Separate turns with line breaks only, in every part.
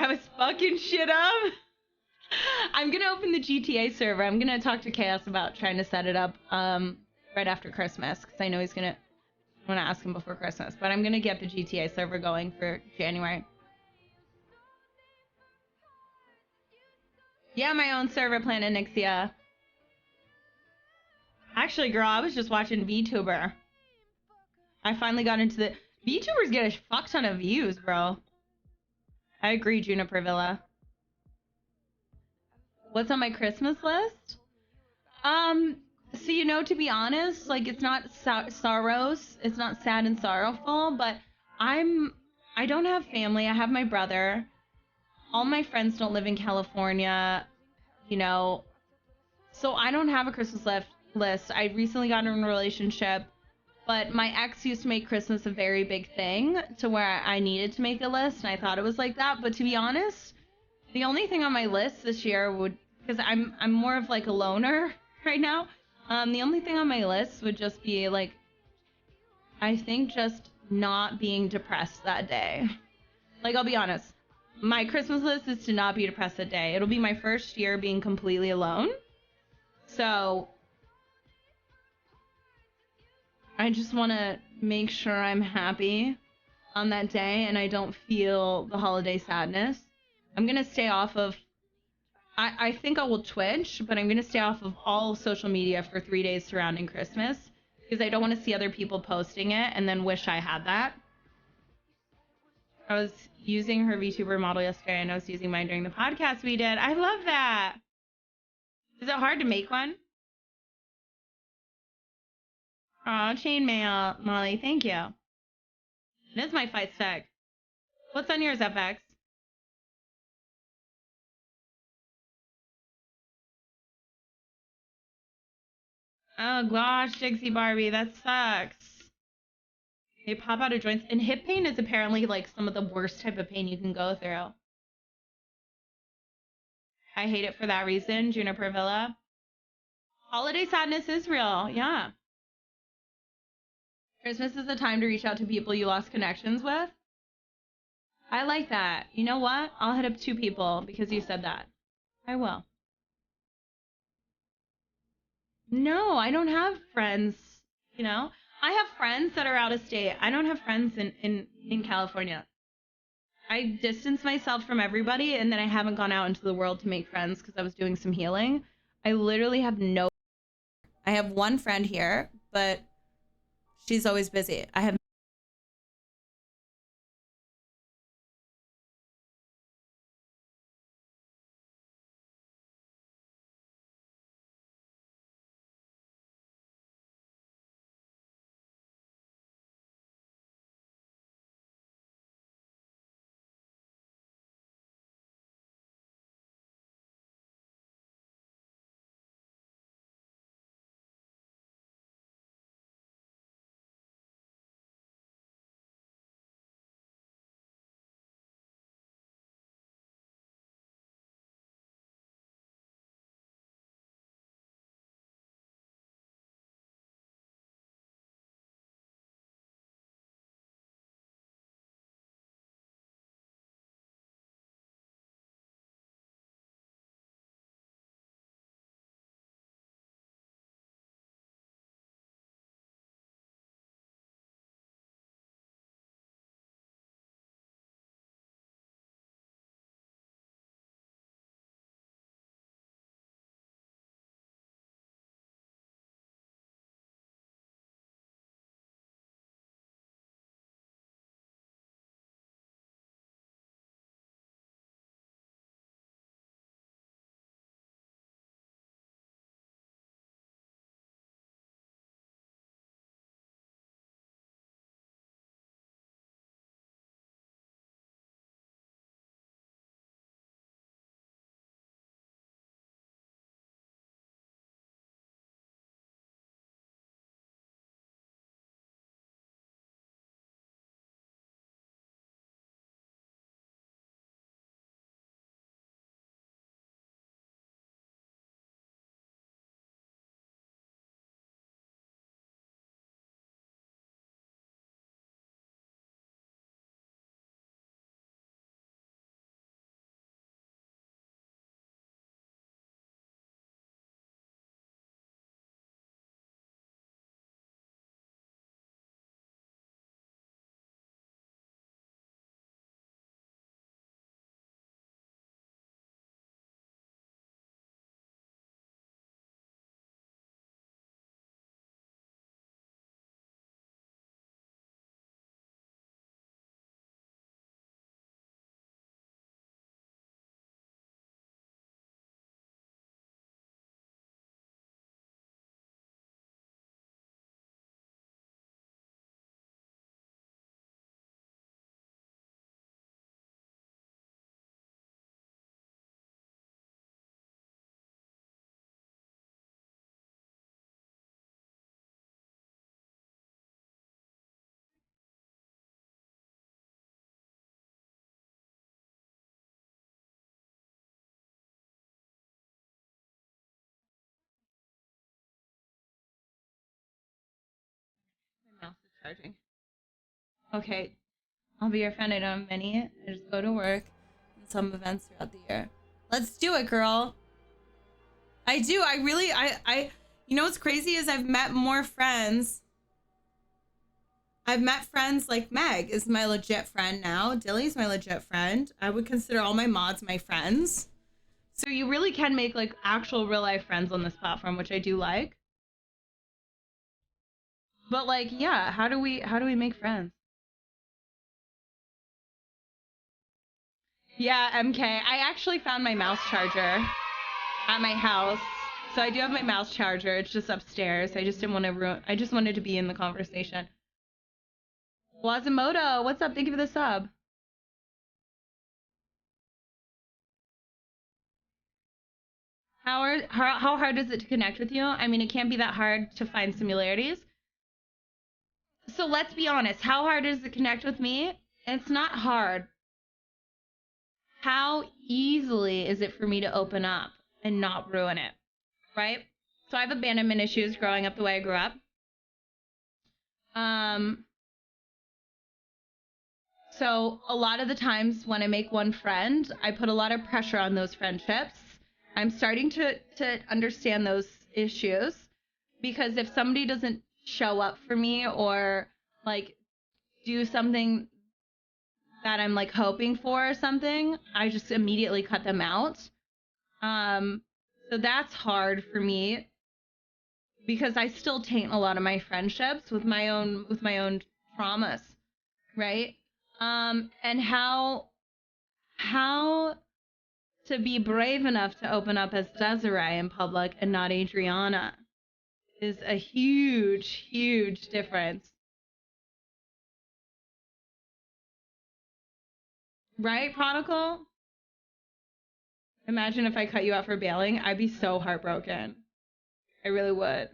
I was fucking shit up. I'm gonna open the GTA server. I'm gonna talk to Chaos about trying to set it up right after Christmas, because I know he's gonna want to ask him before Christmas. But I'm gonna get the GTA server going for January. Yeah, my own server Planet Nixia. Actually, girl, I was just watching VTuber. I finally got into the VTubers get a fuck ton of views, bro. I agree, Juniper Villa. What's on my Christmas list? So to be honest, like it's not sorrows, it's not sad and sorrowful, but I don't have family. I have my brother. All my friends don't live in California, you know, so I don't have a Christmas list. I recently got in a relationship, but my ex used to make Christmas a very big thing to where I needed to make a list, and I thought it was like that. But to be honest, the only thing on my list this year would, because I'm more of like a loner right now. The only thing on my list would just be like, I think just not being depressed that day. Like, I'll be honest, my Christmas list is to not be depressed that day. It'll be my first year being completely alone. So I just want to make sure I'm happy on that day and I don't feel the holiday sadness. I'm going to stay off of, I think I will Twitch, but I'm going to stay off of all social media for 3 days surrounding Christmas because I don't want to see other people posting it and then wish I had that. I was using her VTuber model yesterday and I was using mine during the podcast we did. I love that. Is it hard to make one? Aw, chainmail, Molly, thank you. It is my fight stick. What's on yours, FX? Oh gosh, Jigsy Barbie, that sucks. They pop out of joints. And hip pain is apparently like some of the worst type of pain you can go through. I hate it for that reason, Juniper Villa. Holiday sadness is real, yeah. Christmas is the time to reach out to people you lost connections with. I like that. You know what? I'll hit up 2 people because you said that. I will. No, I don't have friends. I have friends that are out of state. I don't have friends in California. I distance myself from everybody, and then I haven't gone out into the world to make friends because I was doing some healing. I literally have no. I have one friend here, but she's always busy. I have charging. Okay, I'll be your friend. I don't have many. I just go to work and some events throughout the year. Let's do it, girl. I do. I really, you know what's crazy is I've met more friends. I've met friends like Meg is my legit friend now. Dilly's my legit friend. I would consider all my mods my friends. So you really can make like actual real life friends on this platform, which I do like. But like, yeah, how do we make friends? Yeah, MK. I actually found my mouse charger at my house. So I do have my mouse charger. It's just upstairs. I just didn't want to ruin. I just wanted to be in the conversation. Wazimoto, what's up? Thank you for the sub. How hard is it to connect with you? I mean, it can't be that hard to find similarities. So let's be honest. How hard is it to connect with me? It's not hard. How easily is it for me to open up and not ruin it? Right? So I have abandonment issues growing up the way I grew up. So a lot of the times when I make one friend, I put a lot of pressure on those friendships. I'm starting to understand those issues because if somebody doesn't show up for me or like do something that I'm like hoping for or something, I just immediately cut them out. So that's hard for me because I still taint a lot of my friendships with my own traumas, right? And how to be brave enough to open up as Desiree in public and not Adriana is a huge, huge difference. Right, Prodigal? Imagine if I cut you out for bailing. I'd be so heartbroken. I really would.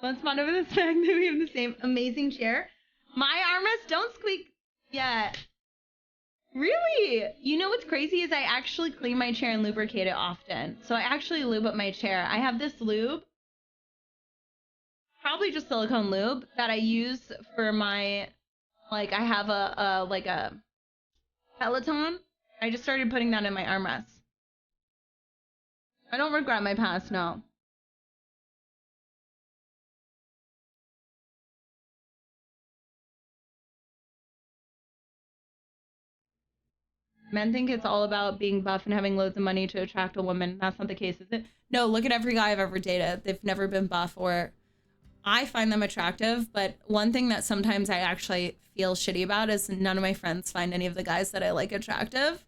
Let's spawn over the fact that we have the same amazing chair. My armrests don't squeak yet. Really? You know what's crazy is I actually clean my chair and lubricate it often. So I actually lube up my chair. I have this lube, probably just silicone lube, that I use for my, like I have a Peloton. I just started putting that in my armrests. I don't regret my past, no. Men think it's all about being buff and having loads of money to attract a woman. That's not the case, is it? No, look at every guy I've ever dated. They've never been buff, or I find them attractive. But one thing that sometimes I actually feel shitty about is none of my friends find any of the guys that I like attractive.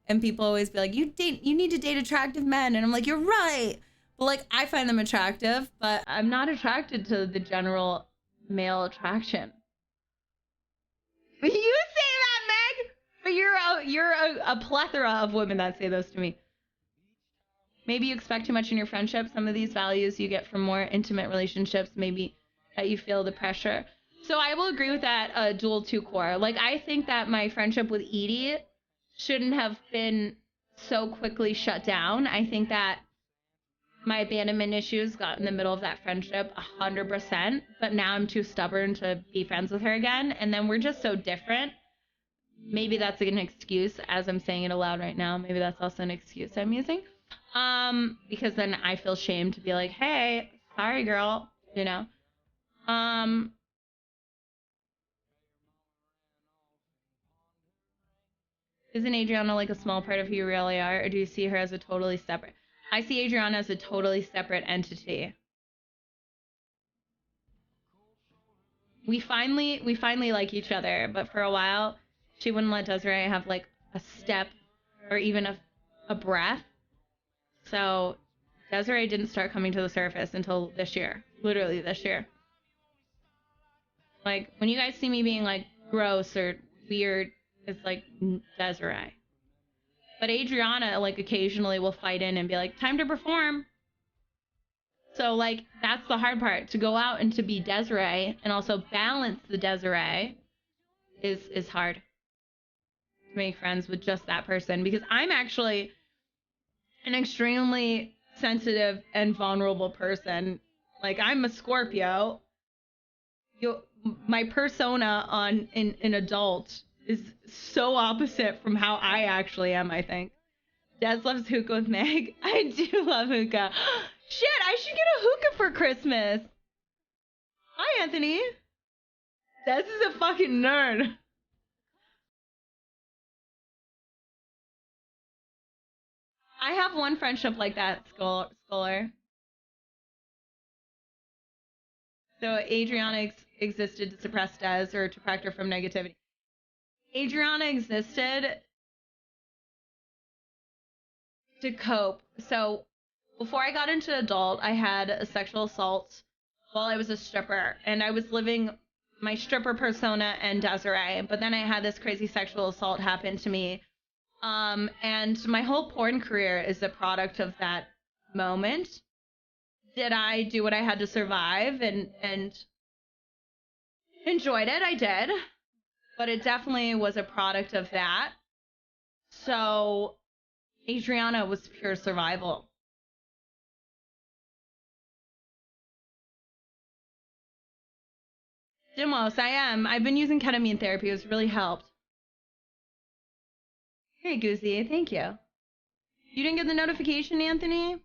And people always be like, you need to date attractive men. And I'm like, you're right. But like, I find them attractive, but I'm not attracted to the general male attraction. But you say that, Meg. But you're a plethora of women that say those to me. Maybe you expect too much in your friendship. Some of these values you get from more intimate relationships. Maybe that you feel the pressure. So I will agree with that dual two core. Like I think that my friendship with Edie shouldn't have been so quickly shut down. I think that my abandonment issues got in the middle of that friendship 100%, but now I'm too stubborn to be friends with her again. And then we're just so different. Maybe that's an excuse as I'm saying it aloud right now. Maybe that's also an excuse I'm using. Because then I feel shamed to be like, hey, sorry girl, you know. Isn't Adriana like a small part of who you really are, or do you see her as a totally separate? I see Adriana as a totally separate entity. We finally like each other, but for a while, she wouldn't let Desiree have like a step or even a breath. So Desiree didn't start coming to the surface until this year, literally this year. Like when you guys see me being like gross or weird, it's like Desiree. But Adriana like occasionally will fight in and be like, time to perform. So like that's the hard part, to go out and to be Desiree and also balance the Desiree is hard to make friends with just that person, because I'm actually an extremely sensitive and vulnerable person. Like, I'm a Scorpio. You, my persona in adult is so opposite from how I actually am, I think. Des loves hookah with Meg. I do love hookah. Shit, I should get a hookah for Christmas. Hi, Anthony. Des is a fucking nerd. I have one friendship like that, Scholar. So Adriana existed to suppress Des or to protect her from negativity. Adriana existed to cope. So before I got into adult, I had a sexual assault while I was a stripper, and I was living my stripper persona and Desiree. But then I had this crazy sexual assault happen to me, and my whole porn career is a product of that moment. Did I do what I had to survive and enjoyed it? I did, but it definitely was a product of that. So Adriana was pure survival. Dimos, I am. I've been using ketamine therapy. It's really helped. Hey, Goosey, thank you. You didn't get the notification, Anthony?